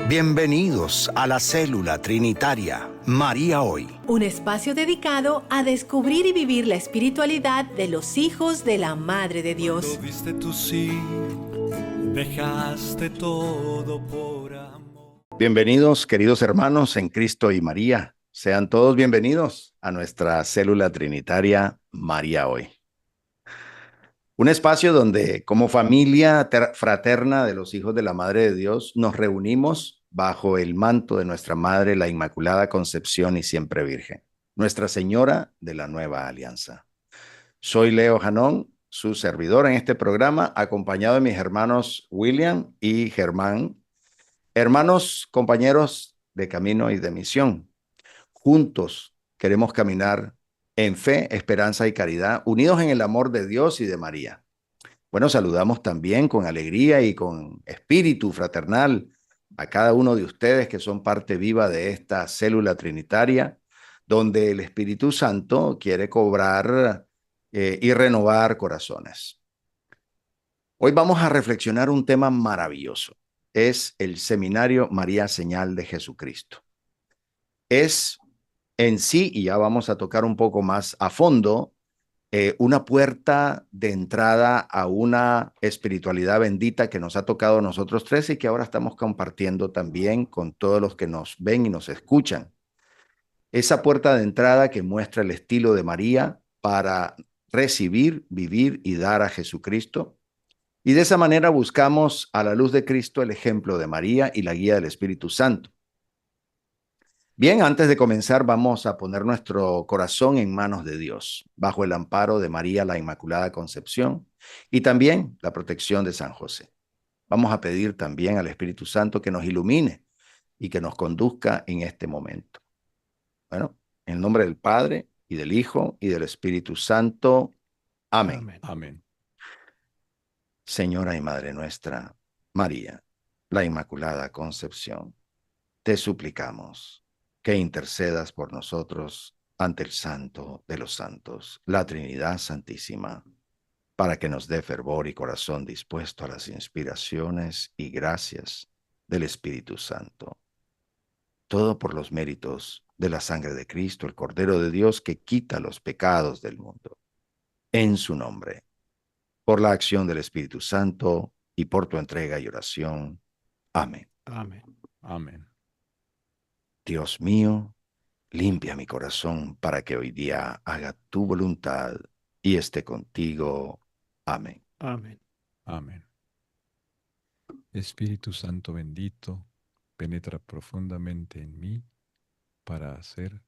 Bienvenidos a la Célula Trinitaria María Hoy. Un espacio dedicado a descubrir y vivir la espiritualidad de los hijos de la Madre de Dios. Cuando diste tu sí, dejaste todo por amor. Bienvenidos, queridos hermanos en Cristo y María. Sean todos bienvenidos a nuestra Célula Trinitaria María Hoy. Un espacio donde, como familia fraterna de los hijos de la Madre de Dios, nos reunimos bajo el manto de nuestra Madre, la Inmaculada Concepción y Siempre Virgen, Nuestra Señora de la Nueva Alianza. Soy Leo Janón, su servidor en este programa, acompañado de mis hermanos William y Germán, hermanos, compañeros de camino y de misión. Juntos queremos caminar en fe, esperanza y caridad, unidos en el amor de Dios y de María. Bueno, saludamos también con alegría y con espíritu fraternal a cada uno de ustedes que son parte viva de esta célula trinitaria, donde el Espíritu Santo quiere cobrar y renovar corazones. Hoy vamos a reflexionar un tema maravilloso. Es el Seminario María Señal de Jesucristo. Es en sí, y ya vamos a tocar un poco más a fondo, una puerta de entrada a una espiritualidad bendita que nos ha tocado a nosotros tres y que ahora estamos compartiendo también con todos los que nos ven y nos escuchan. Esa puerta de entrada que muestra el estilo de María para recibir, vivir y dar a Jesucristo. Y de esa manera buscamos a la luz de Cristo el ejemplo de María y la guía del Espíritu Santo. Bien, antes de comenzar vamos a poner nuestro corazón en manos de Dios, bajo el amparo de María la Inmaculada Concepción y también la protección de San José. Vamos a pedir también al Espíritu Santo que nos ilumine y que nos conduzca en este momento. Bueno, en el nombre del Padre y del Hijo y del Espíritu Santo. Amén. Amén. Amén. Señora y Madre nuestra, María, la Inmaculada Concepción, te suplicamos que intercedas por nosotros ante el Santo de los Santos, la Trinidad Santísima, para que nos dé fervor y corazón dispuesto a las inspiraciones y gracias del Espíritu Santo. Todo por los méritos de la sangre de Cristo, el Cordero de Dios que quita los pecados del mundo. En su nombre, por la acción del Espíritu Santo y por tu entrega y oración. Amén. Amén. Amén. Dios mío, limpia mi corazón para que hoy día haga tu voluntad y esté contigo. Amén. Amén. Amén. Espíritu Santo bendito, penetra profundamente en mí para hacer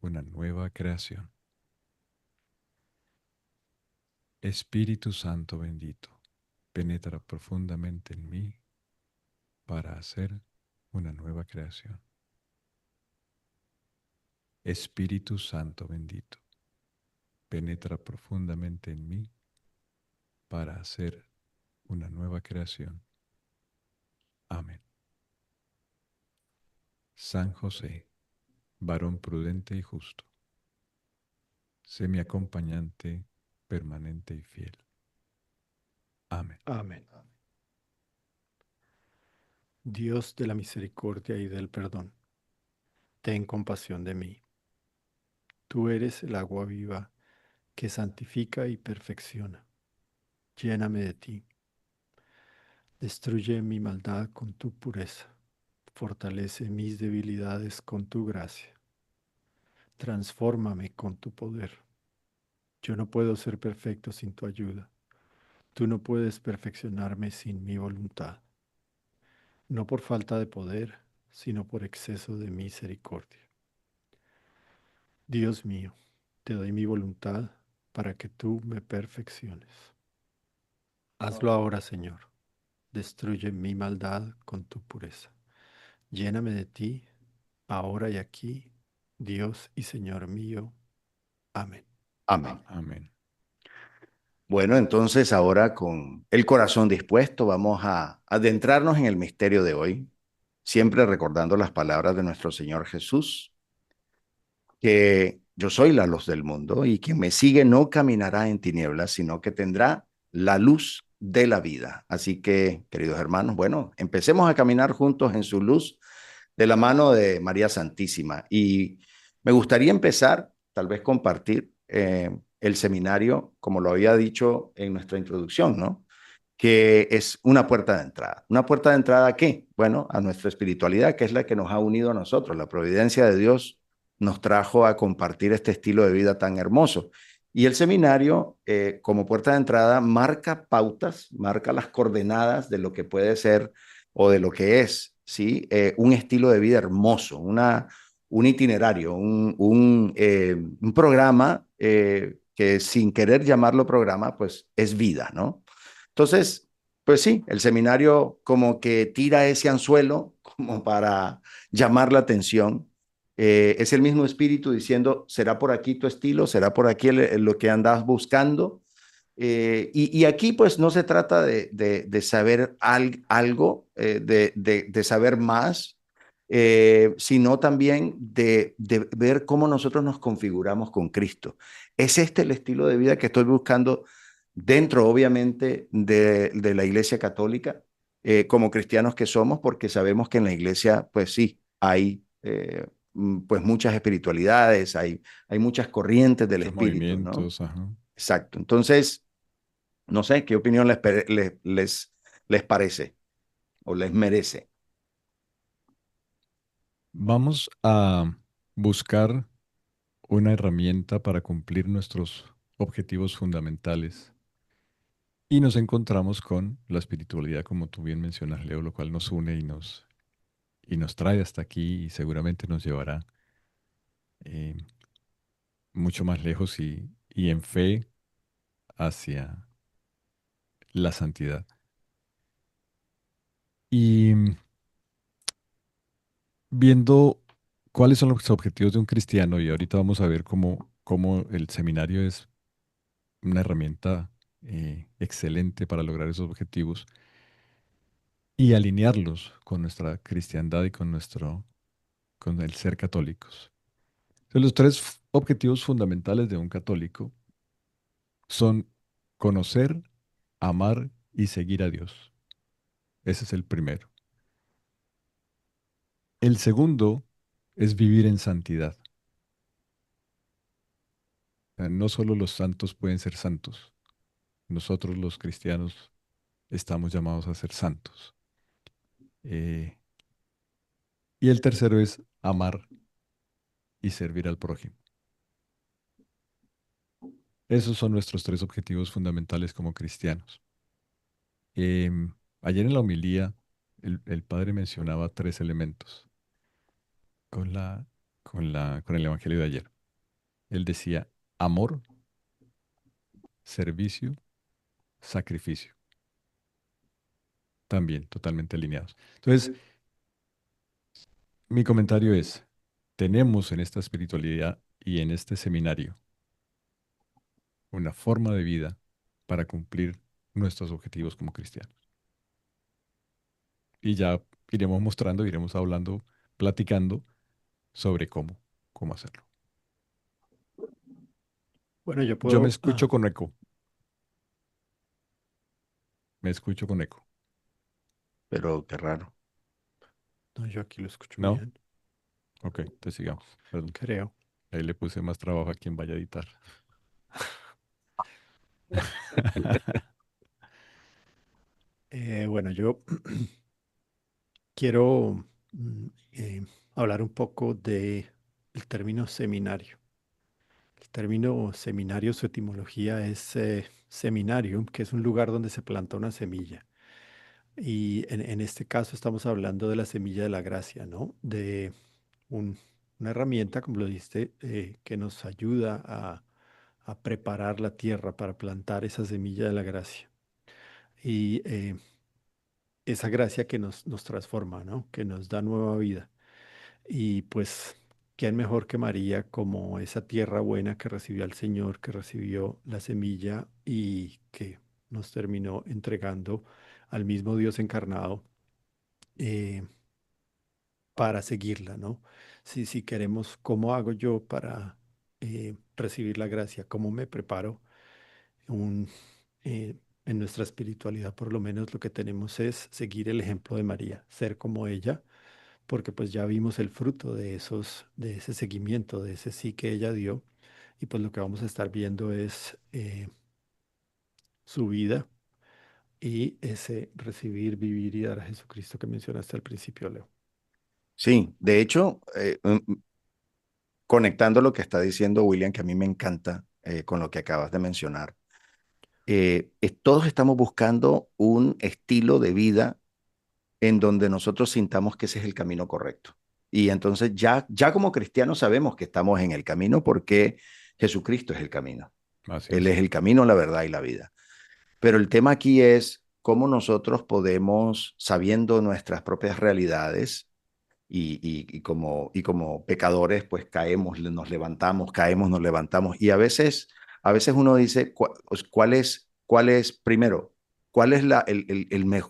una nueva creación. Espíritu Santo bendito, penetra profundamente en mí para hacer una nueva creación. Espíritu Santo bendito, penetra profundamente en mí para hacer una nueva creación. Amén. San José, varón prudente y justo, sé mi acompañante permanente y fiel. Amén. Amén. Dios de la misericordia y del perdón, ten compasión de mí. Tú eres el agua viva que santifica y perfecciona. Lléname de ti. Destruye mi maldad con tu pureza. Fortalece mis debilidades con tu gracia. Transfórmame con tu poder. Yo no puedo ser perfecto sin tu ayuda. Tú no puedes perfeccionarme sin mi voluntad. No por falta de poder, sino por exceso de misericordia. Dios mío, te doy mi voluntad para que tú me perfecciones. Hazlo ahora, Señor. Destruye mi maldad con tu pureza. Lléname de ti, ahora y aquí, Dios y Señor mío. Amén. Amén. Amén. Bueno, entonces ahora con el corazón dispuesto vamos a adentrarnos en el misterio de hoy, siempre recordando las palabras de nuestro Señor Jesús, que yo soy la luz del mundo y quien me sigue no caminará en tinieblas, sino que tendrá la luz de la vida. Así que, queridos hermanos, bueno, empecemos a caminar juntos en su luz de la mano de María Santísima. Y me gustaría empezar, tal vez compartir el seminario, como lo había dicho en nuestra introducción, ¿no? Que es una puerta de entrada. ¿Una puerta de entrada a qué? Bueno, a nuestra espiritualidad, que es la que nos ha unido a nosotros. La providencia de Dios nos trajo a compartir este estilo de vida tan hermoso. Y el seminario, como puerta de entrada, marca pautas, marca las coordenadas de lo que puede ser o de lo que es, ¿sí? Un estilo de vida hermoso, un itinerario, un programa que sin querer llamarlo programa, pues es vida, ¿no? Entonces, pues sí, el seminario como que tira ese anzuelo como para llamar la atención. Es el mismo espíritu diciendo, ¿será por aquí tu estilo? ¿Será por aquí lo que andas buscando? Y aquí pues no se trata de saber algo, de saber más, sino también de ver cómo nosotros nos configuramos con Cristo. ¿Es este el estilo de vida que estoy buscando dentro, obviamente, de la Iglesia Católica, como cristianos que somos? Porque sabemos que en la Iglesia, pues sí, hay pues muchas espiritualidades, hay muchas corrientes del Muchos espíritu, ¿no? movimientos, ajá. Exacto. Entonces, no sé, ¿qué opinión les parece o les merece? Vamos a buscar una herramienta para cumplir nuestros objetivos fundamentales. Y nos encontramos con la espiritualidad, como tú bien mencionas, Leo, lo cual nos une y nos trae hasta aquí y seguramente nos llevará eh, mucho más lejos y en fe hacia la santidad. Y viendo cuáles son los objetivos de un cristiano, y ahorita vamos a ver cómo el seminario es una herramienta excelente para lograr esos objetivos y alinearlos con nuestra cristiandad y con el ser católicos. Entonces, los tres objetivos fundamentales de un católico son conocer, amar y seguir a Dios. Ese es el primero. El segundo es vivir en santidad. O sea, no solo los santos pueden ser santos, nosotros los cristianos estamos llamados a ser santos. Eh, y el tercero es amar y servir al prójimo. Esos son nuestros tres objetivos fundamentales como cristianos. Ayer en la homilía, el padre mencionaba tres elementos con con el evangelio de ayer. Él decía amor, servicio, sacrificio. También totalmente alineados. Entonces, mi comentario es, tenemos en esta espiritualidad y en este seminario una forma de vida para cumplir nuestros objetivos como cristianos. Y ya iremos mostrando, iremos hablando, platicando sobre cómo hacerlo. Bueno, yo Yo me puedo... escucho con eco, me escucho con eco, Pero qué raro. no, yo aquí lo escucho ¿no? bien, Ok, te sigamos. Perdón. creo. Ahí le puse más trabajo a quien vaya a editar. Bueno, yo quiero hablar un poco de el término seminario. El término seminario, su etimología es seminarium, que es un lugar donde se planta una semilla. Y en este caso estamos hablando de la semilla de la gracia, ¿no? De un- una herramienta, como lo dijiste, que nos ayuda a preparar la tierra para plantar esa semilla de la gracia. Y esa gracia que nos transforma, ¿no? Que nos da nueva vida. Y pues, ¿quién mejor que María como esa tierra buena que recibió al Señor, que recibió la semilla y que nos terminó entregando al mismo Dios encarnado eh, para seguirla, ¿no? Si queremos, ¿cómo hago yo para recibir la gracia? ¿Cómo me preparo? Un, en nuestra espiritualidad por lo menos lo que tenemos es seguir el ejemplo de María, ser como ella, porque pues ya vimos el fruto de ese seguimiento, de ese sí que ella dio, y pues lo que vamos a estar viendo es su vida y ese recibir, vivir y dar a Jesucristo que mencionaste al principio, Leo. Sí, de hecho, conectando lo que está diciendo William, que a mí me encanta con lo que acabas de mencionar, todos estamos buscando un estilo de vida en donde nosotros sintamos que ese es el camino correcto. Y entonces ya como cristianos sabemos que estamos en el camino porque Jesucristo es el camino. Así Él es. es el camino, la verdad y la vida. Pero el tema aquí es cómo nosotros podemos, sabiendo nuestras propias realidades y como pecadores, pues caemos, nos levantamos, caemos, nos levantamos. Y a veces uno dice, ¿cuál es primero? ¿Cuál es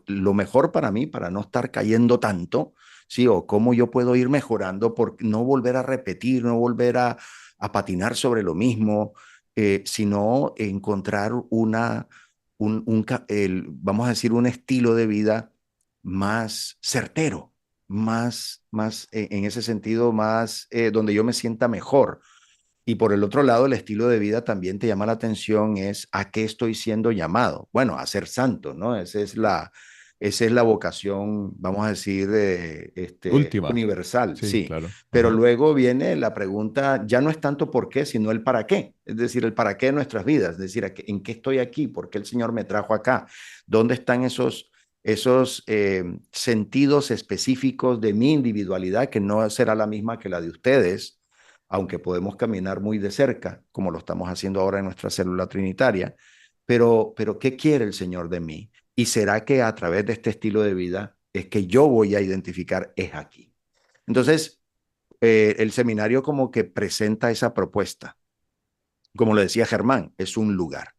lo mejor para mí para no estar cayendo tanto? ¿Sí? O cómo yo puedo ir mejorando por no volver a repetir, no volver a patinar sobre lo mismo, sino encontrar vamos a decir, un estilo de vida más certero, más en ese sentido, más donde yo me sienta mejor. Y por el otro lado, el estilo de vida también te llama la atención, es a qué estoy siendo llamado. Bueno, a ser santo, ¿no? Esa es la vocación, vamos a decir, Última. universal, Sí, sí. claro. Pero Ajá. luego viene la pregunta, ya no es tanto por qué, sino el para qué. Es decir, el para qué de nuestras vidas. Es decir, ¿en qué estoy aquí? ¿Por qué el Señor me trajo acá? ¿Dónde están esos sentidos específicos de mi individualidad que no será la misma que la de ustedes? Aunque podemos caminar muy de cerca, como lo estamos haciendo ahora en nuestra célula trinitaria, pero ¿qué quiere el Señor de mí? ¿Y será que a través de este estilo de vida es que yo voy a identificar es aquí? Entonces, el seminario como que presenta esa propuesta. Como lo decía Germán, es un lugar.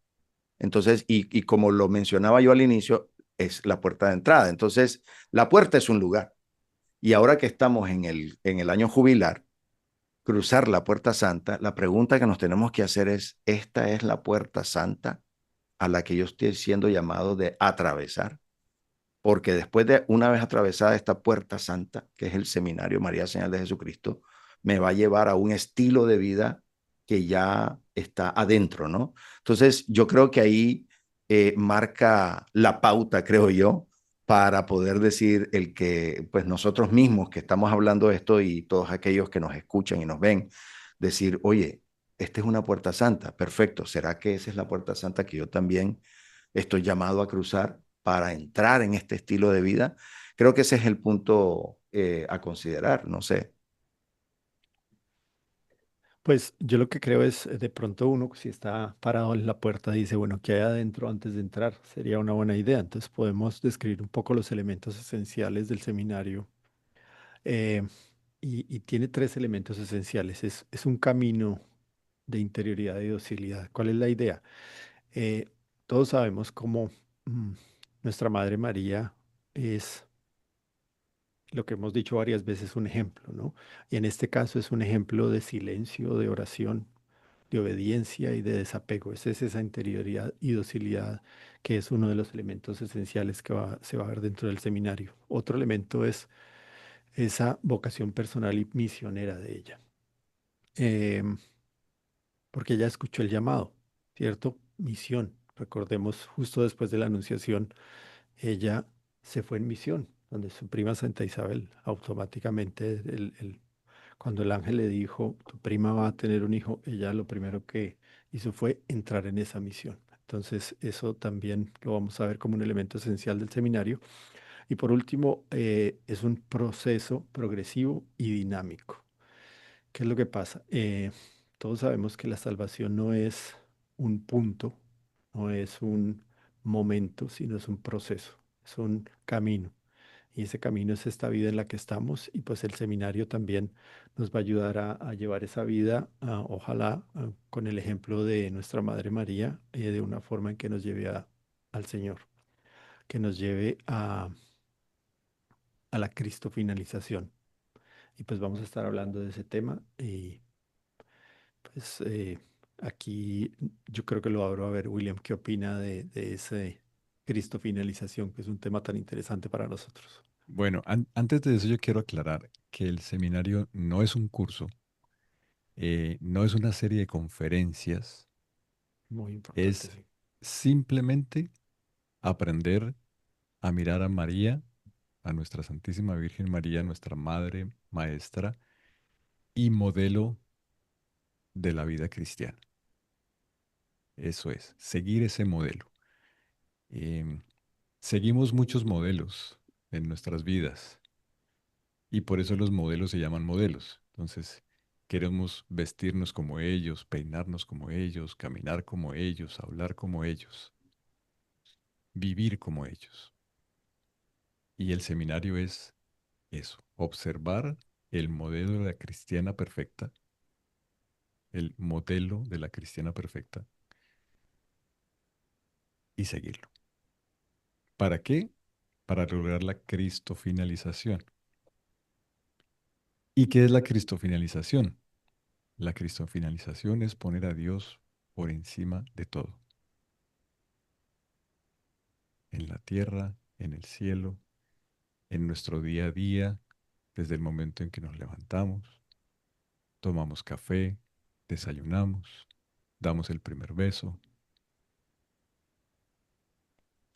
Entonces, y como lo mencionaba yo al inicio, es la puerta de entrada. Entonces, la puerta es un lugar. Y ahora que estamos en el año jubilar, cruzar la puerta santa, la pregunta que nos tenemos que hacer es, ¿esta es la puerta santa a la que yo estoy siendo llamado de atravesar? Porque después de una vez atravesada esta puerta santa, que es el seminario María Señal de Jesucristo, me va a llevar a un estilo de vida que ya está adentro, ¿no? Entonces, yo creo que ahí marca la pauta, creo yo, para poder decir el que, pues nosotros mismos que estamos hablando de esto y todos aquellos que nos escuchan y nos ven, decir, oye, esta es una puerta santa, perfecto, ¿será que esa es la puerta santa que yo también estoy llamado a cruzar para entrar en este estilo de vida? Creo que ese es el punto a considerar, no sé. Pues yo lo que creo es, de pronto uno, si está parado en la puerta, dice, bueno, ¿qué hay adentro antes de entrar? Sería una buena idea. Entonces podemos describir un poco los elementos esenciales del seminario. Eh, y tiene tres elementos esenciales. Es un camino de interioridad y docilidad. ¿Cuál es la idea? Eh, Todos sabemos cómo mm, nuestra Madre María es lo que hemos dicho varias veces, un ejemplo, ¿no? Y en este caso es un ejemplo de silencio, de oración, de obediencia y de desapego. Es esa interioridad y docilidad que es uno de los elementos esenciales que se va a ver dentro del seminario. Otro elemento es esa vocación personal y misionera de ella. Em, Porque ella escuchó el llamado, ¿cierto? Misión. Recordemos, justo después de la Anunciación, ella se fue en misión, donde su prima Santa Isabel automáticamente, cuando el ángel le dijo, tu prima va a tener un hijo, ella lo primero que hizo fue entrar en esa misión. Entonces, eso también lo vamos a ver como un elemento esencial del seminario. Y por último, es un proceso progresivo y dinámico. ¿Qué es lo que pasa? Todos sabemos que la salvación no es un punto, no es un momento, sino es un proceso, es un camino. Y ese camino es esta vida en la que estamos y pues el seminario también nos va a ayudar a llevar esa vida, ojalá con el ejemplo de nuestra Madre María, de una forma en que nos lleve al Señor, que nos lleve a la Cristo finalización. Y pues vamos a estar hablando de ese tema y pues aquí yo creo que lo abro a ver, William, ¿qué opina de ese cristofinalización, que es un tema tan interesante para nosotros. Bueno, antes de eso yo quiero aclarar que el seminario no es un curso, no es una serie de conferencias, Muy importante, es sí. simplemente aprender a mirar a María, a nuestra Santísima Virgen María, nuestra Madre, Maestra y modelo de la vida cristiana. Eso es, seguir ese modelo. Em, Seguimos muchos modelos en nuestras vidas y por eso los modelos se llaman modelos. Entonces, queremos vestirnos como ellos, peinarnos como ellos, caminar como ellos, hablar como ellos, vivir como ellos. Y el seminario es eso, observar el modelo de la cristiana perfecta, el modelo de la cristiana perfecta y seguirlo. ¿Para qué? Para lograr la cristofinalización. ¿Y qué es la cristofinalización? La cristofinalización es poner a Dios por encima de todo, en la tierra, en el cielo, en nuestro día a día, desde el momento en que nos levantamos, tomamos café, desayunamos, damos el primer beso.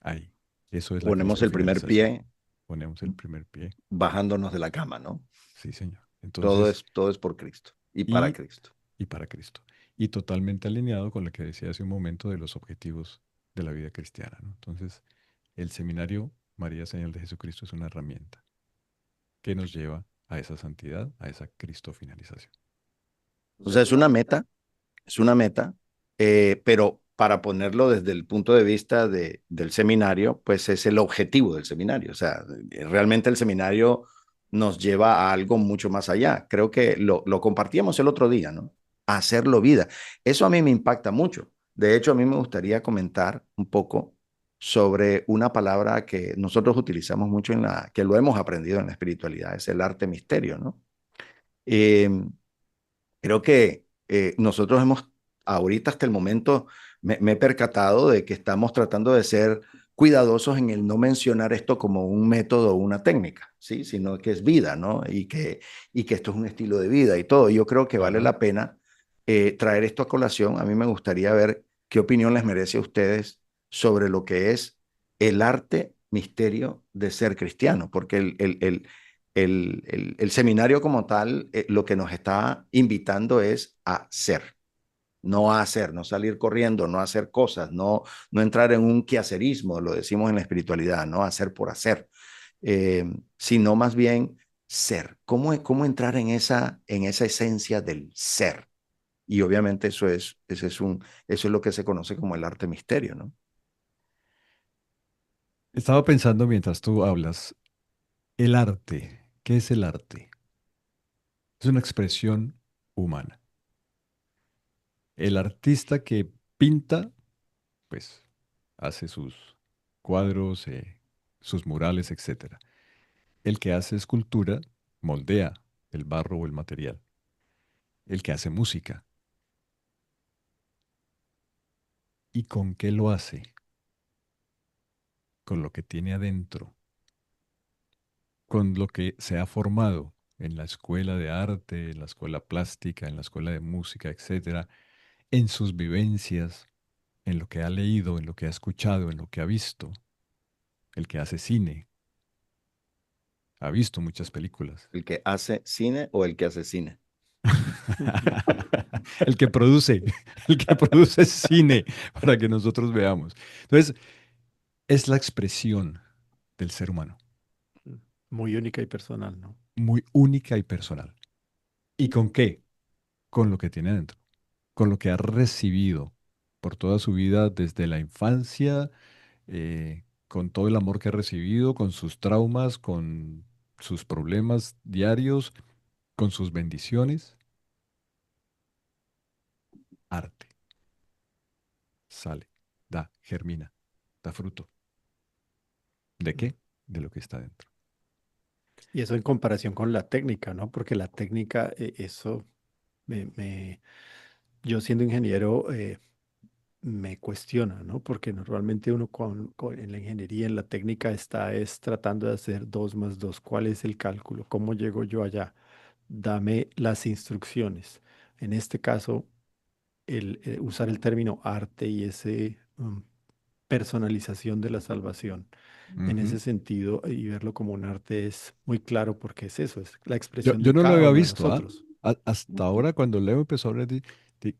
Ahí, eso es la Ponemos el primer cristofinalización. pie Ponemos el primer pie. bajándonos de la cama, ¿no? Sí, señor. Entonces, Todo es por Cristo y para y, Cristo. y para Cristo. Y totalmente alineado con lo que decía hace un momento de los objetivos de la vida cristiana, ¿no? Entonces, el seminario María Señal de Jesucristo es una herramienta que nos lleva a esa santidad, a esa cristofinalización. O sea, es una meta, pero para ponerlo desde el punto de vista del seminario, pues es el objetivo del seminario. O sea, realmente el seminario nos lleva a algo mucho más allá. Creo que lo compartíamos el otro día, ¿no? A hacerlo vida. Eso a mí me impacta mucho. De hecho, a mí me gustaría comentar un poco sobre una palabra que nosotros utilizamos mucho que lo hemos aprendido en la espiritualidad, es el arte misterio, ¿no? Eh, Creo que nosotros hemos, ahorita hasta el momento, me he percatado de que estamos tratando de ser cuidadosos en el no mencionar esto como un método o una técnica, ¿sí? Sino que es vida, ¿no? Y que esto es un estilo de vida y todo. Yo creo que vale Ajá. la pena traer esto a colación. A mí me gustaría ver qué opinión les merece a ustedes sobre lo que es el arte misterio de ser cristiano, porque el seminario como tal lo que nos está invitando es a ser, no a hacer, no salir corriendo, no hacer cosas, no entrar en un quehacerismo, lo decimos en la espiritualidad, no hacer por hacer, sino más bien ser. ¿Cómo entrar en esa esencia del ser? Y obviamente eso es lo que se conoce como el arte misterio, ¿no? Estaba pensando mientras tú hablas, el arte, ¿qué es el arte? Es una expresión humana. El artista que pinta, pues hace sus cuadros, sus murales, etcétera. El que hace escultura moldea el barro o el material. El que hace música. ¿Y con qué lo hace? Con lo que tiene adentro, con lo que se ha formado en la escuela de arte, en la escuela plástica, en la escuela de música, etcétera, en sus vivencias, en lo que ha leído, en lo que ha escuchado, en lo que ha visto. El que hace cine ha visto muchas películas. El que hace cine o el que hace cine. El que produce, el que produce cine para que nosotros veamos. Entonces, es la expresión del ser humano, Muy única y personal, ¿no? muy única y personal. ¿Y con qué? Con lo que tiene dentro, con lo que ha recibido por toda su vida desde la infancia, con todo el amor que ha recibido, con sus traumas, con sus problemas diarios, con sus bendiciones. Arte sale, da, germina, da fruto. ¿De Mm. qué? De lo que está dentro. Y eso en comparación con la técnica, ¿no? Porque la técnica, eso, me, me- yo siendo ingeniero, me cuestiona, ¿no? Porque normalmente uno en la ingeniería, en la técnica, es tratando de hacer 2 más 2. ¿Cuál es el cálculo? ¿Cómo llego yo allá? Dame las instrucciones. En este caso, usar el término arte y ese personalización de la salvación. En Ujú. ese sentido, y verlo como un arte es muy claro porque es eso, es la Yo, expresión yo de no lo cada había uno de visto, ¿ah? nosotros. Hasta ahora cuando Leo empezó a hablar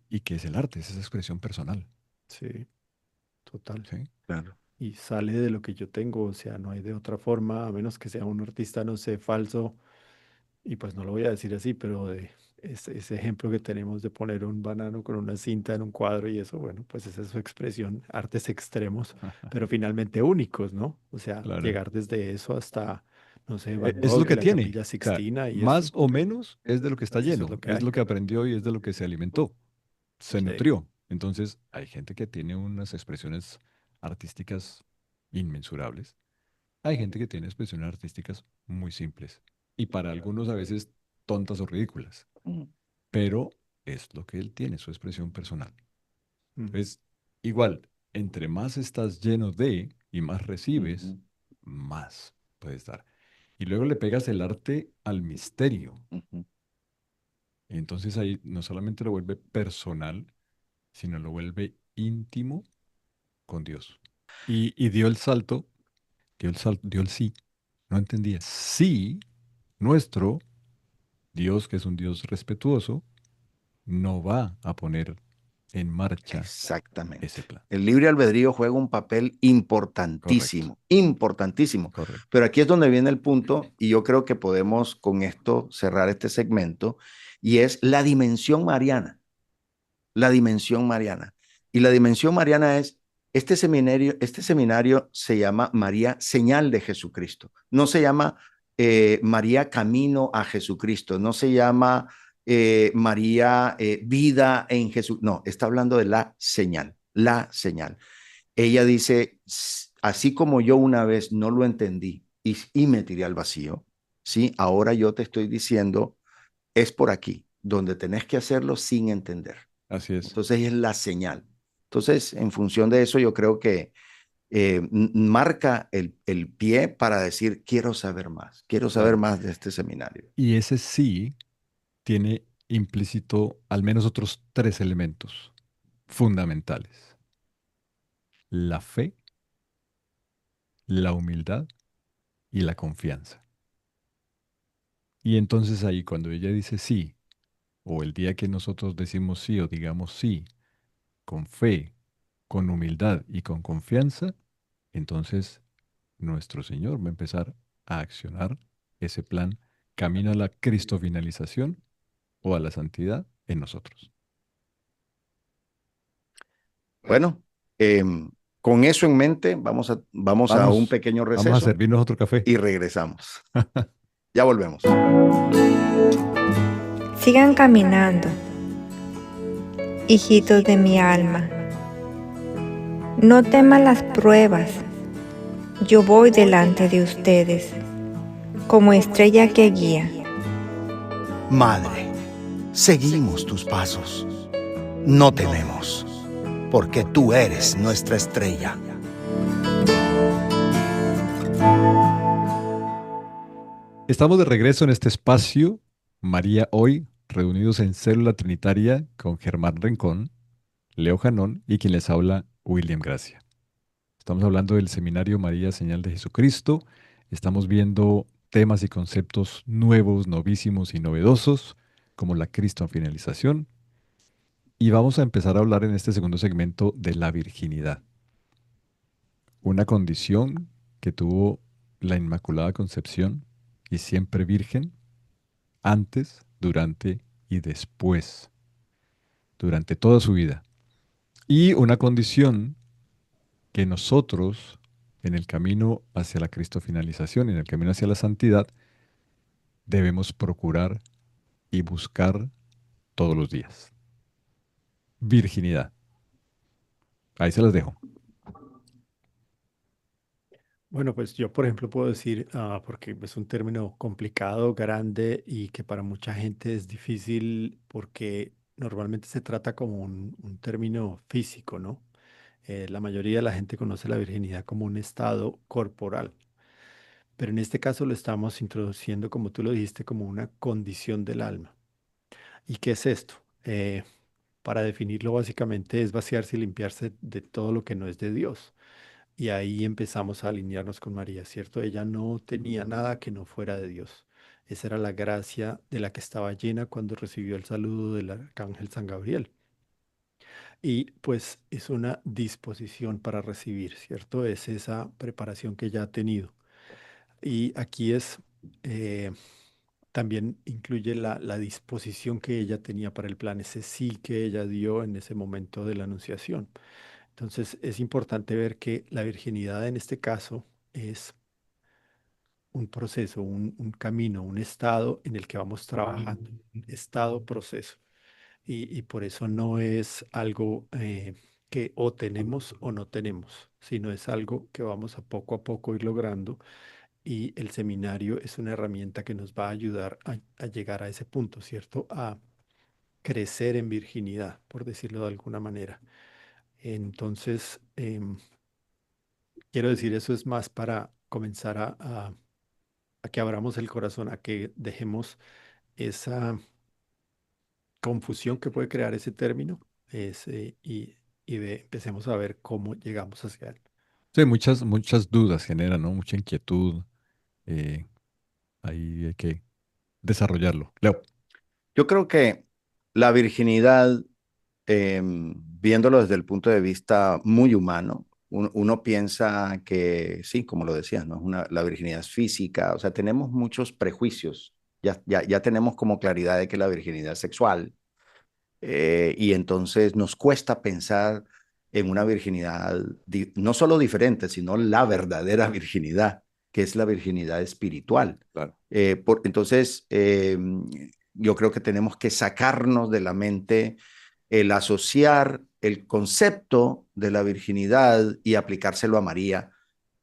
¿y qué es el arte? Es esa expresión personal, Sí, total. ¿sí? Claro. Y sale de lo que yo tengo, o sea, no hay de otra forma, a menos que sea un artista, no sé, falso, y pues no lo voy a decir así, pero de ese ejemplo que tenemos de poner un banano con una cinta en un cuadro y eso, bueno, pues esa es su expresión, artes extremos, pero finalmente únicos, ¿no? O sea, Claro. llegar desde eso hasta, no sé, Van Es lo Gogh y que la tiene. Capilla O sea, Sixtina y más eso, o menos es de lo que está eso es lleno, lo que es hay. lo que aprendió y es de lo que se alimentó, se Sí. nutrió. Entonces, hay gente que tiene unas expresiones artísticas inmensurables. Hay gente que tiene expresiones artísticas muy simples y para algunos a veces tontas o ridículas, Mm, pero es lo que él tiene, su expresión personal. Mm, Entonces, igual, entre más estás lleno de y más recibes, ujú, más puedes dar. Y luego le pegas el arte al misterio. ujú. Entonces ahí no solamente lo vuelve personal, sino lo vuelve íntimo con Dios. Y dio el sí. No entendía. Sí, nuestro Dios, que es un Dios respetuoso, no va a poner en marcha ese Exactamente. plan. El libre albedrío juega un papel Correcto, importantísimo, importantísimo. correcto. Pero aquí es donde viene el punto, y yo creo que podemos con esto cerrar este segmento, y es la dimensión mariana, la dimensión mariana. Y la dimensión mariana es, este seminario se llama María Señal de Jesucristo. No se llama María Camino a Jesucristo, no se llama María Vida en Jesús. No, está hablando de la señal, la señal. Ella dice, así como yo una vez no lo entendí y me tiré al vacío, ¿sí? Ahora yo te estoy diciendo, es por aquí, donde tenés que hacerlo sin entender. Así es. Entonces es la señal. Entonces, en función de eso, yo creo que marca el pie para decir, quiero saber Claro. más de este seminario. Y ese sí tiene implícito al menos otros tres elementos fundamentales. La fe, la humildad y la confianza. Y entonces ahí cuando ella dice sí, o el día que nosotros decimos sí o digamos sí, con fe, con humildad y con confianza, entonces nuestro Señor va a empezar a accionar ese plan camino a la cristofinalización o a la santidad en nosotros. Bueno, con eso en mente, vamos a un Vamos, pequeño vamos a receso servirnos otro café. y regresamos. Ya volvemos. Sigan caminando, hijitos de mi alma. No teman las pruebas. Yo voy delante de ustedes, como estrella que guía. Madre, seguimos tus pasos. No tememos, porque tú eres nuestra estrella. Estamos de regreso en este espacio, María Hoy, reunidos en Célula Trinitaria con Germán Rincón, Leo Janón y quien les habla, William Gracia. Estamos hablando del seminario María Señal de Jesucristo. Estamos viendo temas y conceptos nuevos, novísimos y novedosos, como la cristofinalización. Y vamos a empezar a hablar en este segundo segmento de la virginidad, una condición que tuvo la Inmaculada Concepción y siempre virgen antes, durante y después, durante toda su vida. Y una condición que nosotros, en el camino hacia la cristofinalización, en el camino hacia la santidad, debemos procurar y buscar todos los días. Virginidad. Ahí se las dejo. Bueno, pues yo, por ejemplo, puedo decir, porque es un término complicado, grande y que para mucha gente es difícil porque normalmente se trata como un término físico, ¿no? La mayoría de la gente conoce la virginidad como un estado corporal, pero en este caso lo estamos introduciendo, como tú lo dijiste, como una condición del alma. ¿Y qué es esto? Para definirlo básicamente es vaciarse y limpiarse de todo lo que no es de Dios. Y ahí empezamos a alinearnos con María, ¿cierto? Ella no tenía nada que no fuera de Dios. Esa era la gracia de la que estaba llena cuando recibió el saludo del arcángel San Gabriel. Y pues es una disposición para recibir, ¿cierto? Es esa preparación que ya ha tenido. Y aquí es, eh, también incluye la disposición que ella tenía para el plan, ese sí que ella dio en ese momento de la anunciación. Entonces es importante ver que la virginidad en este caso es un proceso, un camino, un estado en el que vamos trabajando, un estado-proceso. Y por eso no es algo que o tenemos o no tenemos, sino es algo que vamos a poco ir logrando y el seminario es una herramienta que nos va a ayudar a llegar a ese punto, ¿cierto? A crecer en virginidad, por decirlo de alguna manera. Entonces, quiero decir, eso es más para comenzar a que abramos el corazón, a que dejemos esa confusión que puede crear ese término empecemos a ver cómo llegamos hacia él. Sí, muchas dudas generan, ¿no? Mucha inquietud. eh, Ahí hay que desarrollarlo. Leo. Yo creo que la virginidad, viéndolo desde el punto de vista muy humano, uno piensa que sí, como lo decías, ¿no? La virginidad es física, o sea, tenemos muchos prejuicios, ya tenemos como claridad de que la virginidad es sexual, y entonces nos cuesta pensar en una virginidad no solo diferente, sino la verdadera virginidad, que es la virginidad espiritual. Claro. Entonces, yo creo que tenemos que sacarnos de la mente el asociar el concepto de la virginidad y aplicárselo a María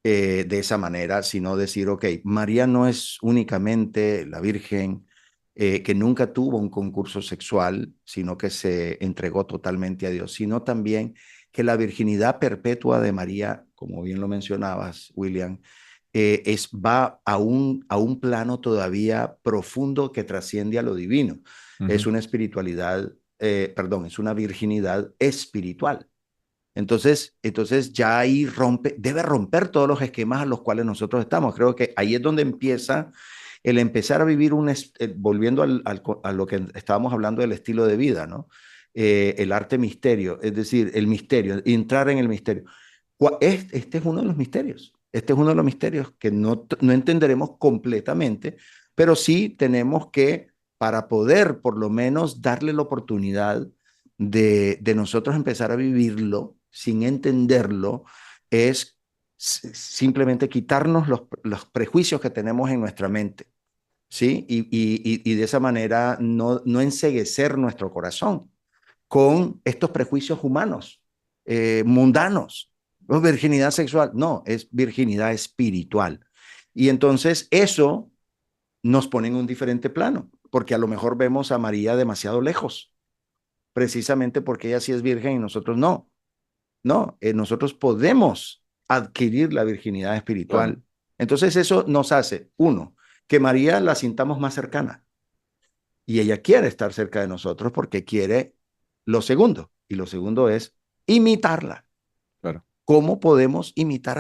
de esa manera, sino decir, ok, María no es únicamente la Virgen que nunca tuvo un concurso sexual, sino que se entregó totalmente a Dios, sino también que la virginidad perpetua de María, como bien lo mencionabas, William, va a un plano todavía profundo que trasciende a lo divino. Es Ujú. una espiritualidad, perdón, es una virginidad espiritual. Entonces ya ahí debe romper todos los esquemas a los cuales nosotros estamos. Creo que ahí es donde empieza el empezar a vivir volviendo a lo que estábamos hablando del estilo de vida, ¿no? El arte misterio, es decir, el misterio, entrar en el misterio. Este es uno de los misterios. Este es uno de los misterios que no entenderemos completamente, pero sí tenemos que, para poder por lo menos darle la oportunidad de nosotros empezar a vivirlo sin entenderlo, es simplemente quitarnos los prejuicios que tenemos en nuestra mente, ¿sí? Y de esa manera no enceguecer nuestro corazón con estos prejuicios humanos, mundanos. ¿No? Virginidad sexual, no, es virginidad espiritual. Y entonces eso nos pone en un diferente plano, porque a lo mejor vemos a María demasiado lejos, precisamente porque ella sí es virgen y nosotros no. No, nosotros podemos adquirir la virginidad Claro. espiritual. Entonces eso nos hace, uno, que María la sintamos más cercana y ella quiere estar cerca de nosotros porque quiere lo segundo. Y lo segundo es imitarla. Claro. ¿Cómo podemos imitar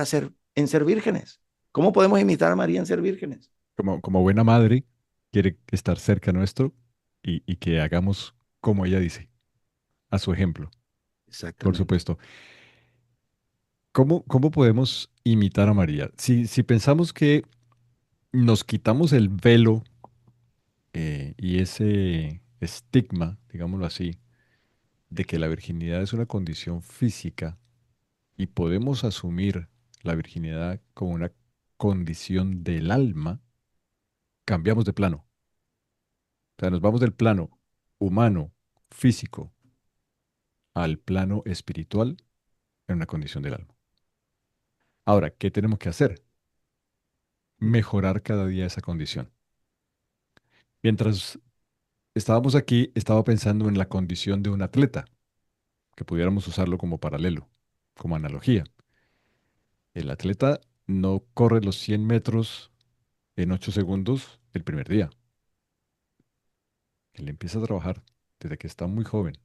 en ser vírgenes? ¿Cómo podemos imitar a María en ser vírgenes? Como buena madre, quiere estar cerca nuestro y que hagamos como ella dice, a su ejemplo, por Exactamente. supuesto. ¿Cómo podemos imitar a María? Si pensamos que nos quitamos el velo y ese estigma, digámoslo así, de que la virginidad es una condición física y podemos asumir la virginidad como una condición del alma, cambiamos de plano. O sea, nos vamos del plano humano, físico, al plano espiritual en una condición del alma. Ahora, ¿qué tenemos que hacer? Mejorar cada día esa condición. Mientras estábamos aquí, estaba pensando en la condición de un atleta, que pudiéramos usarlo como paralelo. como analogía. El atleta no corre los 100 metros en 8 segundos el primer día. Él empieza a trabajar desde que está muy joven,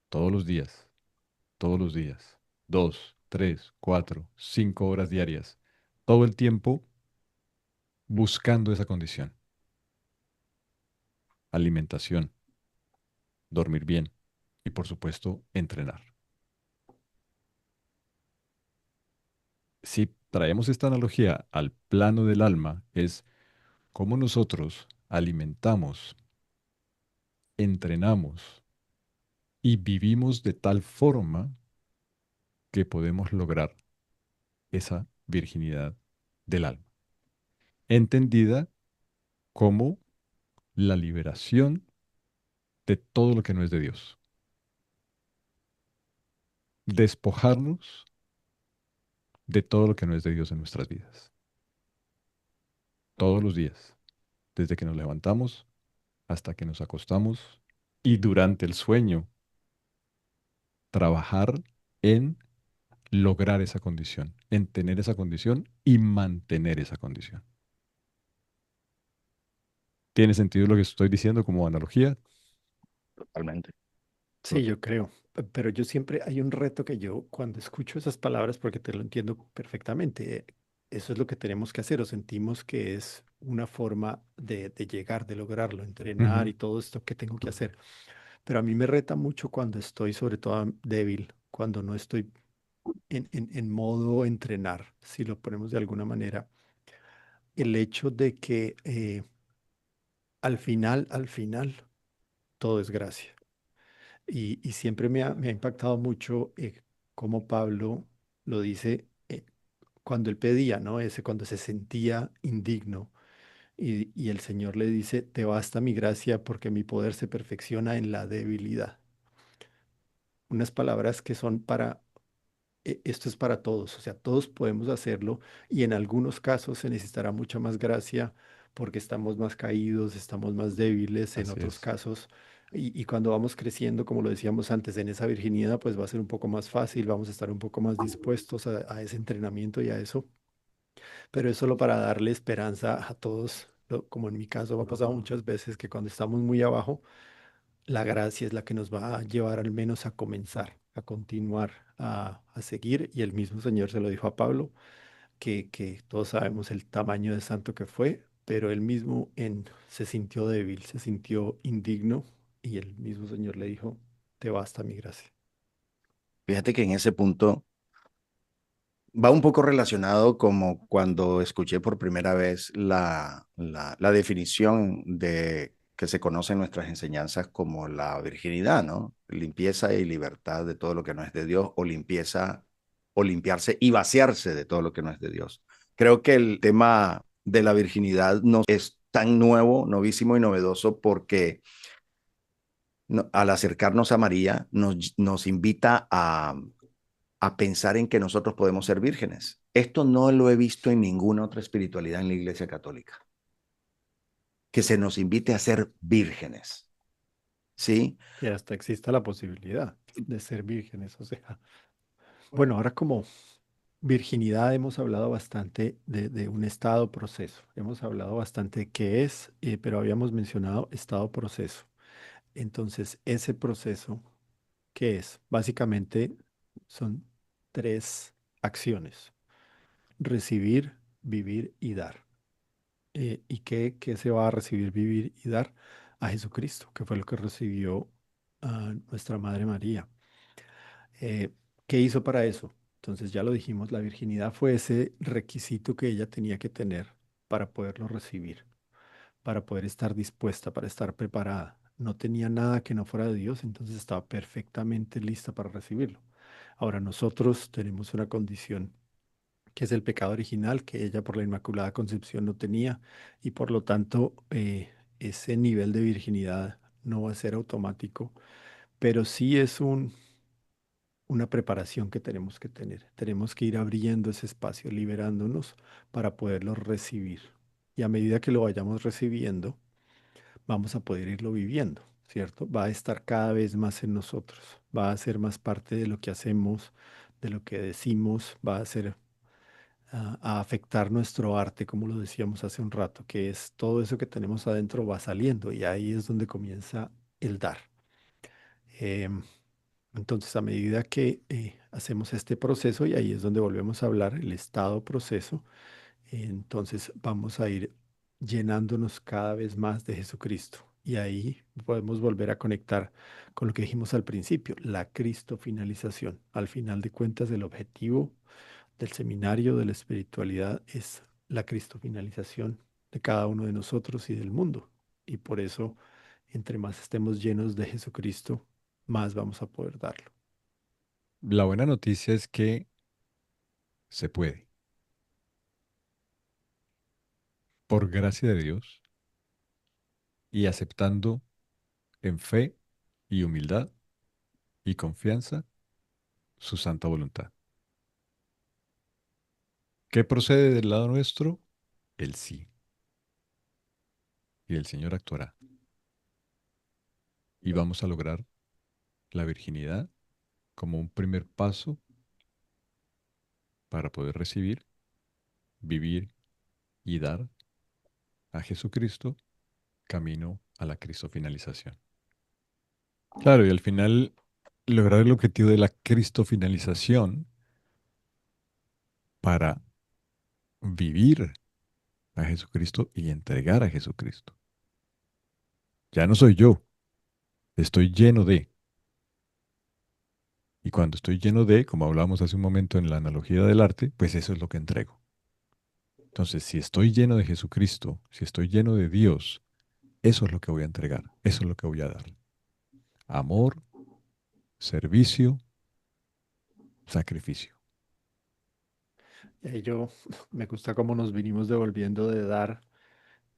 todos los días, 2, 3, 4, 5 horas diarias, todo el tiempo buscando esa condición. Alimentación, dormir bien y por supuesto entrenar. Si traemos esta analogía al plano del alma, es cómo nosotros alimentamos, entrenamos y vivimos de tal forma que podemos lograr esa virginidad del alma, entendida como la liberación de todo lo que no es de Dios. Despojarnos de todo lo que no es de Dios en nuestras vidas. Todos los días, desde que nos levantamos hasta que nos acostamos y durante el sueño, trabajar en lograr esa condición, en tener esa condición y mantener esa condición. ¿Tiene sentido lo que estoy diciendo como analogía? Totalmente. Sí, yo creo. Pero yo siempre hay un reto que yo cuando escucho esas palabras, porque te lo entiendo perfectamente, eso es lo que tenemos que hacer o sentimos que es una forma de llegar, de lograrlo, entrenar Ujú. y todo esto que tengo que hacer. Pero a mí me reta mucho cuando estoy sobre todo débil, cuando no estoy en modo entrenar, si lo ponemos de alguna manera, el hecho de que al final, todo es gracia. Y siempre me ha impactado mucho cómo Pablo lo dice cuando él pedía, ¿no? Ese cuando se sentía indigno y el Señor le dice, te basta mi gracia porque mi poder se perfecciona en la debilidad. Unas palabras que son para esto es para todos, o sea, todos podemos hacerlo y en algunos casos se necesitará mucha más gracia porque estamos más caídos, estamos más débiles, en Así otros es, casos, y cuando vamos creciendo, como lo decíamos antes, en esa virginidad, pues va a ser un poco más fácil, vamos a estar un poco más dispuestos a ese entrenamiento y a eso, pero es solo para darle esperanza a todos. Como en mi caso me ha pasado muchas veces que cuando estamos muy abajo, la gracia es la que nos va a llevar al menos a comenzar, a continuar, a seguir. Y el mismo Señor se lo dijo a Pablo, que todos sabemos el tamaño de santo que fue, pero él mismo se sintió débil, se sintió indigno y el mismo Señor le dijo, te basta mi gracia. Fíjate que en ese punto va un poco relacionado como cuando escuché por primera vez la definición de que se conoce en nuestras enseñanzas como la virginidad, ¿no? Limpieza y libertad de todo lo que no es de Dios o limpieza o limpiarse y vaciarse de todo lo que no es de Dios. Creo que el tema de la virginidad no es tan nuevo, novísimo y novedoso porque al acercarnos a María nos invita a pensar en que nosotros podemos ser vírgenes. Esto no lo he visto en ninguna otra espiritualidad en la Iglesia Católica, que se nos invite a ser vírgenes, ¿sí? Que hasta exista la posibilidad de ser vírgenes, o sea. Bueno, ahora como virginidad hemos hablado bastante de un estado proceso, hemos hablado bastante de qué es, pero habíamos mencionado estado proceso. Entonces, ese proceso, ¿qué es? Básicamente son tres acciones: recibir, vivir y dar. ¿Y qué se va a recibir, vivir y dar? A Jesucristo, que fue lo que recibió a nuestra Madre María. Eh, ¿Qué hizo para eso? Entonces, ya lo dijimos, la virginidad fue ese requisito que ella tenía que tener para poderlo recibir, para poder estar dispuesta, para estar preparada. No tenía nada que no fuera de Dios, entonces estaba perfectamente lista para recibirlo. Ahora nosotros tenemos una condición que es el pecado original, que ella por la Inmaculada Concepción no tenía, y por lo tanto ese nivel de virginidad no va a ser automático, pero sí es una preparación que tenemos que tener. Tenemos que ir abriendo ese espacio, liberándonos para poderlo recibir. Y a medida que lo vayamos recibiendo, vamos a poder irlo viviendo. ¿cierto? Va a estar cada vez más en nosotros, va a ser más parte de lo que hacemos, de lo que decimos, va a ser a afectar nuestro arte, como lo decíamos hace un rato, que es todo eso que tenemos adentro va saliendo y ahí es donde comienza el dar. Em, entonces, a medida que hacemos este proceso, y ahí es donde volvemos a hablar, el estado proceso, entonces vamos a ir llenándonos cada vez más de Jesucristo. Y ahí podemos volver a conectar con lo que dijimos al principio, la Cristo finalización. Al final de cuentas, el objetivo del seminario de la espiritualidad es la Cristo finalización de cada uno de nosotros y del mundo. Y por eso, entre más estemos llenos de Jesucristo, más vamos a poder darlo. La buena noticia es que se puede. Por gracia de Dios y aceptando en fe y humildad y confianza su santa voluntad. ¿Qué procede del lado nuestro? El sí. Y el Señor actuará. Y vamos a lograr la virginidad como un primer paso para poder recibir, vivir y dar a Jesucristo camino a la cristofinalización. Claro, y al final lograr el objetivo de la cristofinalización para vivir a Jesucristo y entregar a Jesucristo. Ya no soy yo, estoy lleno de. Y cuando estoy lleno de, como hablábamos hace un momento en la analogía del arte, pues eso es lo que entrego. Entonces, si estoy lleno de Jesucristo, si estoy lleno de Dios, eso es lo que voy a entregar, eso es lo que voy a dar. Amor, servicio, sacrificio. Y ahí yo me gusta cómo nos vinimos devolviendo de dar,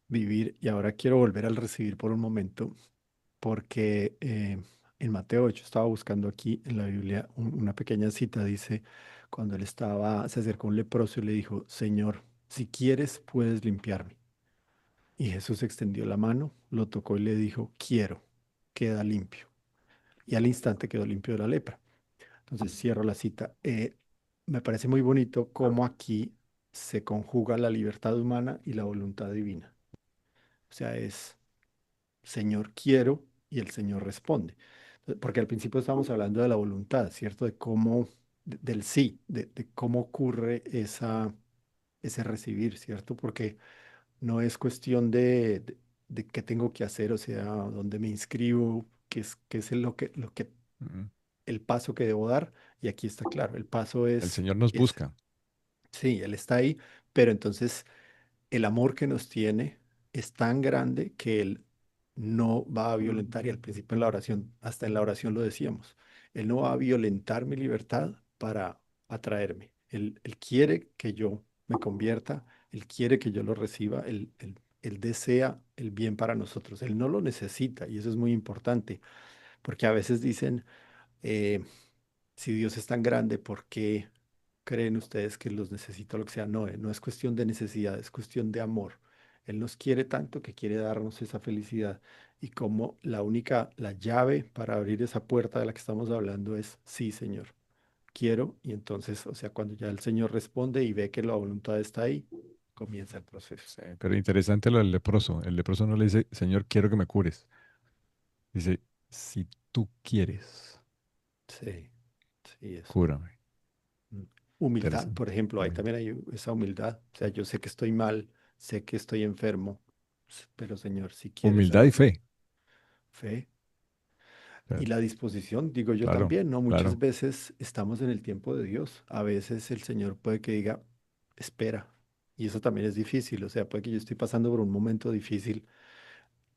vivir, y ahora quiero volver al recibir por un momento, porque en Mateo 8 estaba buscando aquí en la Biblia una pequeña cita, dice, cuando él estaba, se acercó un leproso y le dijo, Señor, si quieres, puedes limpiarme. Y Jesús extendió la mano, lo tocó y le dijo, quiero, queda limpio. Y al instante quedó limpio de la lepra. Entonces cierro la cita. Me parece muy bonito cómo aquí se conjuga la libertad humana y la voluntad divina. O sea, es Señor, quiero, y el Señor responde. Porque al principio estábamos hablando de la voluntad, ¿cierto? De cómo, del sí, de cómo ocurre ese recibir, ¿cierto? Porque no es cuestión de qué tengo que hacer, o sea, dónde me inscribo, qué es Mm. el paso que debo dar. Y aquí está claro, el paso El es Señor nos ese. busca. Sí, Él está ahí, pero entonces el amor que nos tiene es tan grande que Él no va a violentar, y al principio en la oración, hasta en la oración lo decíamos, Él no va a violentar mi libertad para atraerme. Él quiere que yo me convierta, Él quiere que yo lo reciba, Él desea el bien para nosotros, Él no lo necesita, y eso es muy importante, porque a veces dicen, eh, si Dios es tan grande, ¿por qué creen ustedes que los necesito lo que sea? No, no es cuestión de necesidad, es cuestión de amor. Él nos quiere tanto que quiere darnos esa felicidad. Y como la llave para abrir esa puerta de la que estamos hablando es, sí, Señor, quiero. Y entonces, o sea, cuando ya el Señor responde y ve que la voluntad está ahí, comienza el proceso. Sí, pero interesante lo del leproso. El leproso no le dice, Señor, quiero que me cures. Dice, si tú quieres, Sí, sí, es. cúrame. Mm. Humildad, Interesante. por ejemplo, ahí Humildad. también hay esa humildad. O sea, yo sé que estoy mal, sé que estoy enfermo, pero Señor, si quieres, Humildad y sana. fe. Fe y Claro, la disposición, digo yo claro, también, ¿no? Muchas claro. veces estamos en el tiempo de Dios. A veces el Señor puede que diga, espera. Y eso también es difícil. O sea, puede que yo estoy pasando por un momento difícil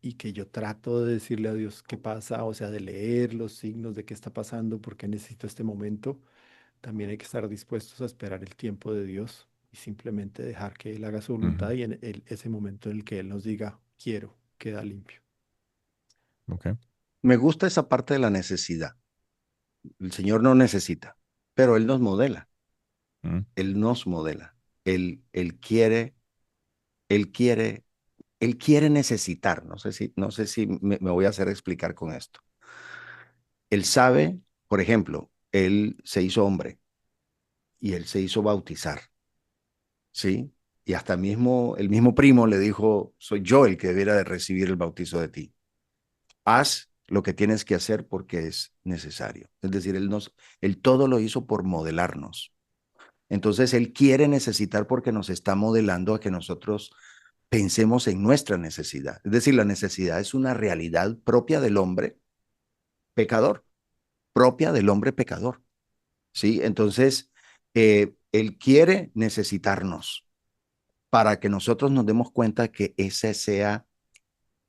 y que yo trato de decirle a Dios qué pasa, o sea, de leer los signos de qué está pasando, porque necesito este momento. También hay que estar dispuestos a esperar el tiempo de Dios y simplemente dejar que Él haga su voluntad Ujú. y en ese momento en el que Él nos diga, quiero, queda limpio. Ok. Me gusta esa parte de la necesidad. El Señor no necesita, pero Él nos modela. Mm. Él nos modela. Él quiere Él quiere necesitar. No sé si me voy a hacer explicar con esto. Él sabe, por ejemplo, él se hizo hombre y él se hizo bautizar, ¿sí? Y hasta el mismo primo le dijo, soy yo el que debiera de recibir el bautizo de ti. Haz lo que tienes que hacer porque es necesario. Es decir, él todo lo hizo por modelarnos. Entonces, él quiere necesitar porque nos está modelando a que nosotros pensemos en nuestra necesidad. Es decir, la necesidad es una realidad propia del hombre pecador, propia del hombre pecador. ¿Sí? Entonces, él quiere necesitarnos para que nosotros nos demos cuenta que ese sea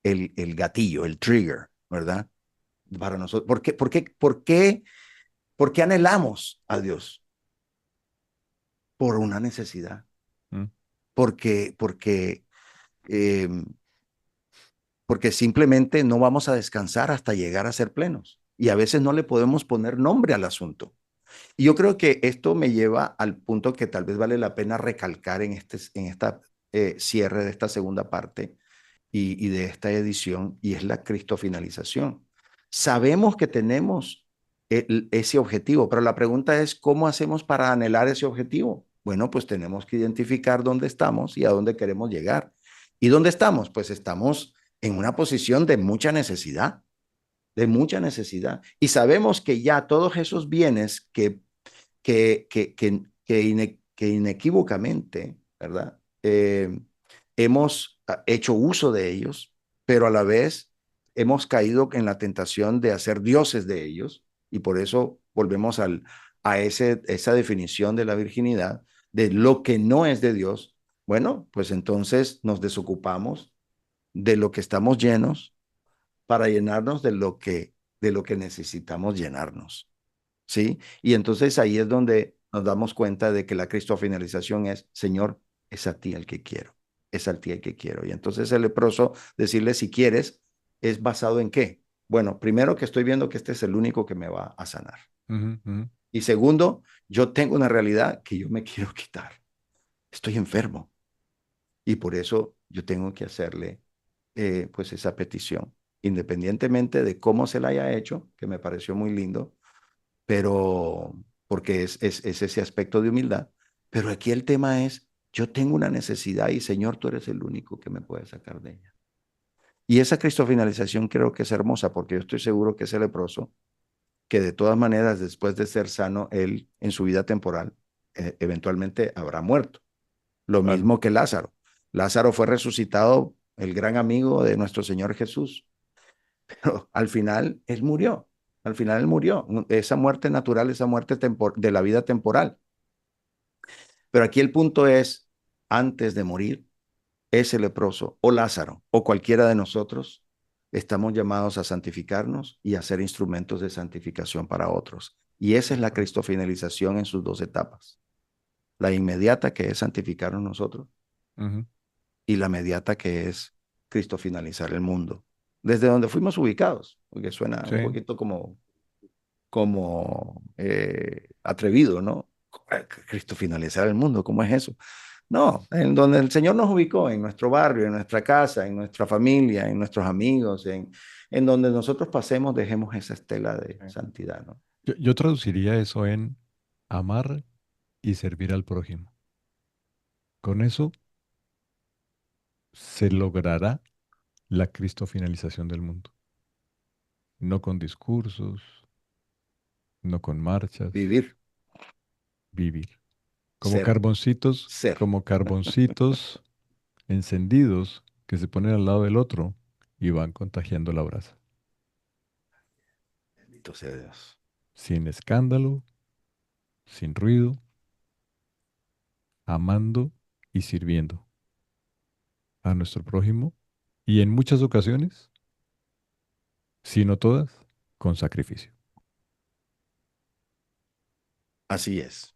el gatillo, el trigger, ¿verdad? Para nosotros. ¿Por qué anhelamos a Dios? Por una necesidad. Mm. Porque, porque, eh, porque simplemente no vamos a descansar hasta llegar a ser plenos. Y a veces no le podemos poner nombre al asunto. Y yo creo que esto me lleva al punto que tal vez vale la pena recalcar en esta cierre de esta segunda parte y de esta edición, y es la cristofinalización. Sabemos que tenemos ese objetivo, pero la pregunta es, ¿cómo hacemos para anhelar ese objetivo? Bueno, pues tenemos que identificar dónde estamos y a dónde queremos llegar. ¿Y dónde estamos? Pues estamos en una posición de mucha necesidad, de mucha necesidad. Y sabemos que ya todos esos bienes que inequívocamente, ¿verdad? Hemos hecho uso de ellos, pero a la vez hemos caído en la tentación de hacer dioses de ellos, y por eso volvemos esa definición de la virginidad, de lo que no es de Dios. Bueno, pues entonces nos desocupamos de lo que estamos llenos para llenarnos de lo que necesitamos llenarnos. ¿Sí? Y entonces ahí es donde nos damos cuenta de que la cristofinalización es, Señor, es a ti el que quiero, es a ti el que quiero. Y entonces el leproso, decirle si quieres, ¿es basado en qué? Bueno, primero que estoy viendo que este es el único que me va a sanar. Ujú, ujú. Y segundo, yo tengo una realidad que yo me quiero quitar. Estoy enfermo. Y por eso yo tengo que hacerle pues esa petición, independientemente de cómo se la haya hecho, que me pareció muy lindo, pero porque es ese aspecto de humildad. Pero aquí el tema es, yo tengo una necesidad y Señor, tú eres el único que me puede sacar de ella. Y esa cristofinalización creo que es hermosa porque yo estoy seguro que ese leproso, que de todas maneras después de ser sano, él en su vida temporal eventualmente habrá muerto. Lo Claro. mismo que Lázaro. Lázaro fue resucitado, el gran amigo de nuestro Señor Jesús, pero al final él murió. Al final él murió. Esa muerte natural, esa muerte de la vida temporal. Pero aquí el punto es, antes de morir, ese leproso o Lázaro o cualquiera de nosotros, estamos llamados a santificarnos y a ser instrumentos de santificación para otros. Y esa es la cristofinalización en sus dos etapas. La inmediata, que es santificarnos nosotros, Ujú. y la mediata, que es cristofinalizar el mundo. Desde donde fuimos ubicados, porque suena Sí. un poquito como atrevido, ¿no? Cristofinalizar el mundo, ¿cómo es eso? No, en donde el Señor nos ubicó, en nuestro barrio, en nuestra casa, en nuestra familia, en nuestros amigos, en donde nosotros pasemos, dejemos esa estela de Sí. santidad, ¿no? Yo traduciría eso en amar y servir al prójimo. Con eso se logrará la cristofinalización del mundo. No con discursos, no con marchas, Vivir, vivir. ser, ser. Como carboncitos encendidos que se ponen al lado del otro y van contagiando la brasa. Bendito sea Dios. Sin escándalo, sin ruido, amando y sirviendo a nuestro prójimo y en muchas ocasiones, si no todas, con sacrificio. Así es.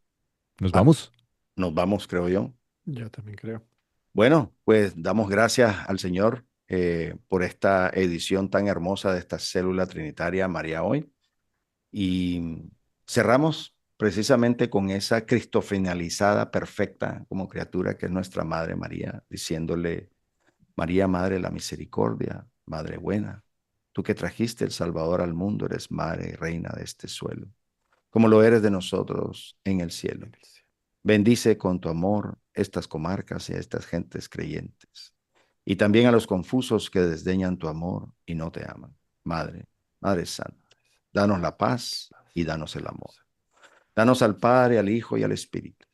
¿Nos Ah, vamos? nos vamos, creo yo. Yo también creo. Bueno, pues damos gracias al Señor por esta edición tan hermosa de esta célula trinitaria María Hoy. Y cerramos precisamente con esa cristofinalizada perfecta como criatura que es nuestra Madre María, diciéndole, María, Madre de la Misericordia, Madre buena, tú que trajiste el Salvador al mundo, eres Madre y Reina de este suelo, como lo eres de nosotros en el cielo. Bendice con tu amor estas comarcas y a estas gentes creyentes, y también a los confusos que desdeñan tu amor y no te aman. Madre, Madre Santa, danos la paz y danos el amor. Danos al Padre, al Hijo y al Espíritu.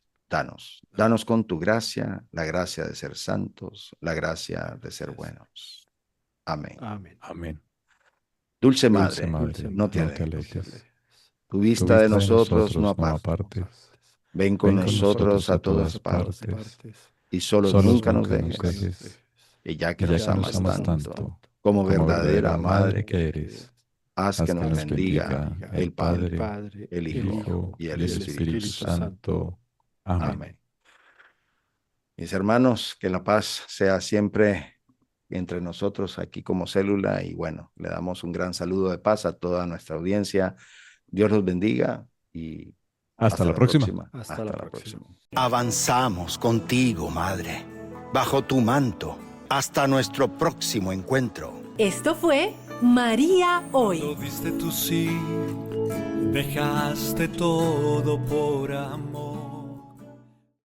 Danos con tu gracia, la gracia de ser santos, la gracia de ser buenos. Amén. Amén. Amén. Dulce Dulce Madre, Madre, no te no te alejes. alejes. Tu Tu vista de vista nosotros no apartes. apartes. Ven con Ven con nosotros a nosotros todas partes. Partes. Y solos Solos nunca nos nunca nos dejes. dejes. Y ya que Y ya nos que amas nos amas tanto, tanto, como como verdadera Madre, que eres, haz que nos bendiga el Padre, Padre, el Hijo y el Espíritu Santo. Amén. Amén. Mis hermanos, que la paz sea siempre entre nosotros aquí como célula, y bueno, le damos un gran saludo de paz a toda nuestra audiencia. Dios los bendiga y Hasta la próxima. Hasta la próxima. Avanzamos contigo, Madre, bajo tu manto, hasta nuestro próximo encuentro. Esto fue María Hoy. Lo diste tú sí, dejaste todo por amor.